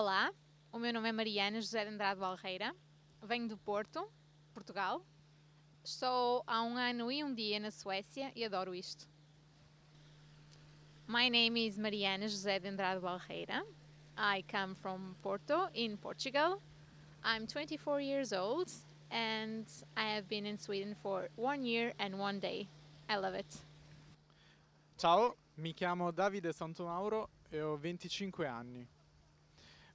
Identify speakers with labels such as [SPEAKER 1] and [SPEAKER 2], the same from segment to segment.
[SPEAKER 1] Olá, o meu nome é Mariana José de Andrade Balreira, venho do Porto, Portugal. Estou há 1 ano e 1 dia na Suécia e adoro isto. My name is Mariana José de Andrade Balreira. I come from Porto in Portugal. I'm 24 years old and I have been in Sweden for 1 year and 1 day. I love it.
[SPEAKER 2] Ciao, mi chiamo Davide Santomauro e ho 25 anni.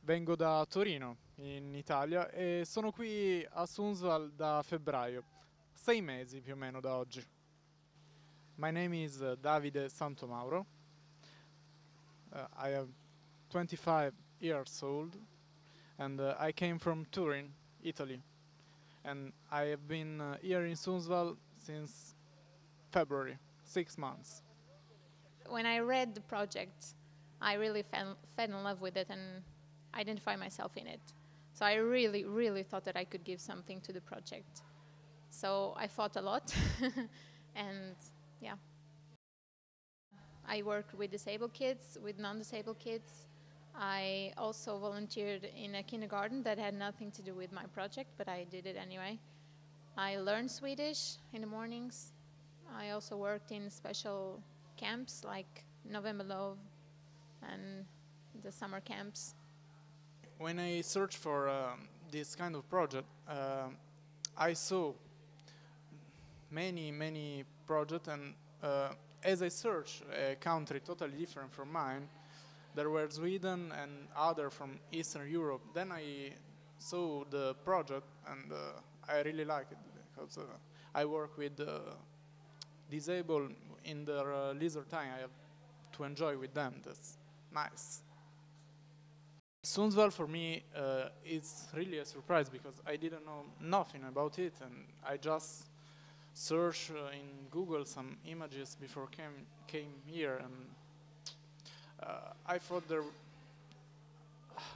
[SPEAKER 2] Vengo da Torino, in Italia, e sono qui a Sundsvall da febbraio, 6 mesi più o meno da oggi. My name is Davide Santomauro. I am 25 years old and I came from Turin, Italy. And I have been here in Sundsvall since February, 6 months.
[SPEAKER 1] When I read the project, I really fell in love with it and identify myself in it. So I really thought that I could give something to the project. So I fought a lot and yeah. I worked with disabled kids, with non-disabled kids. I also volunteered in a kindergarten that had nothing to do with my project, but I did it anyway. I learned Swedish in the mornings. I also worked in special camps like November Love and the summer camps.
[SPEAKER 2] When I searched for this kind of project, I saw many projects, and as I searched a country totally different from mine, there were Sweden and other from Eastern Europe. Then I saw the project and I really liked it because I work with disabled in their leisure time. I have to enjoy with them. That's nice. Sundsvall for me is really a surprise because I didn't know nothing about it, and I just searched in Google some images before came here, and I thought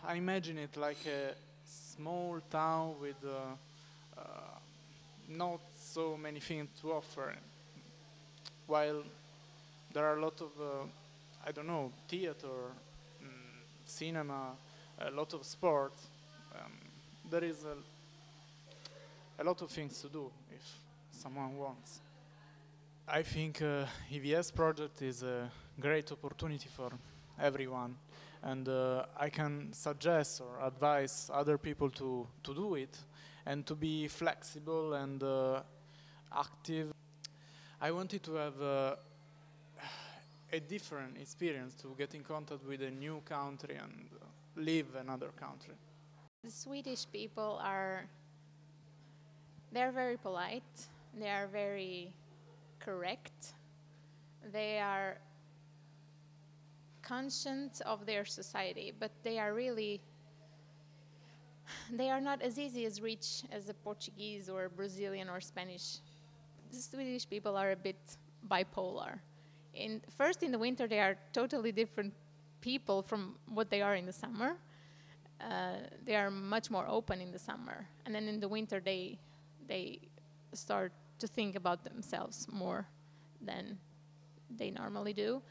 [SPEAKER 2] I imagine it like a small town with not so many things to offer, while there are a lot of I don't know, theater, cinema, a lot of sport. There is a lot of things to do if someone wants. I think EVS project is a great opportunity for everyone, and I can suggest or advise other people to do it and to be flexible and active. I wanted to have a different experience, to get in contact with a new country and live another country.
[SPEAKER 1] The Swedish people they're very polite, they are very correct, they are conscious of their society, but they are not as easy as rich as the Portuguese or Brazilian or Spanish. The Swedish people are a bit bipolar. First, in the winter, they are totally different people from what they are in the summer. They are much more open in the summer, and then in the winter they start to think about themselves more than they normally do.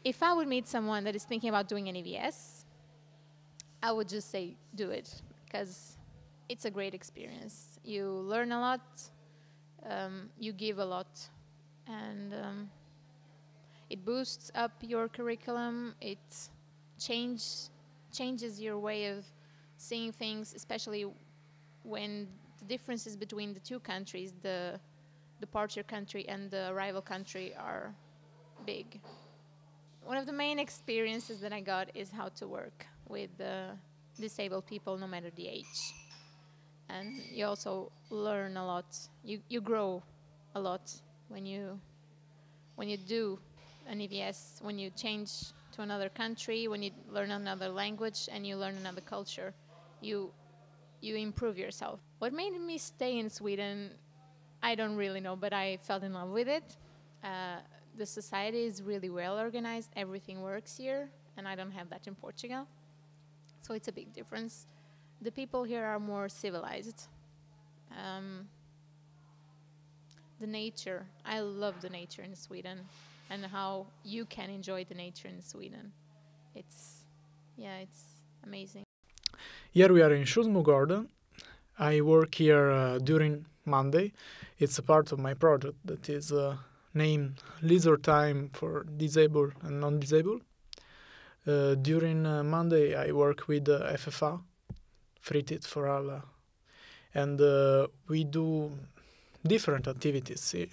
[SPEAKER 1] If I would meet someone that is thinking about doing an EVS, I would just say do it, because it's a great experience. You learn a lot, you give a lot, and it boosts up your curriculum. It changes your way of seeing things, especially when the differences between the two countries, the departure country and the arrival country, are big. One of the main experiences that I got is how to work with disabled people, no matter the age. And you also learn a lot. You grow a lot when you do an EVS, when you change to another country, when you learn another language and you learn another culture, you improve yourself. What made me stay in Sweden, I don't really know, but I fell in love with it. The society is really well organized, everything works here, and I don't have that in Portugal. So it's a big difference. The people here are more civilized. The nature, I love the nature in Sweden, and how you can enjoy the nature in Sweden. It's yeah, it's amazing.
[SPEAKER 2] Here we are in Shusmo Garden. I work here during Monday. It's a part of my project that is named Leisure Time for Disabled and Non-Disabled. During Monday I work with FFA, Fritid for Alla, and we do different activities here.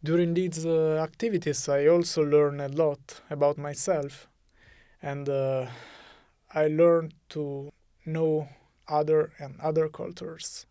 [SPEAKER 2] During these activities I also learn a lot about myself, and I learn to know other cultures.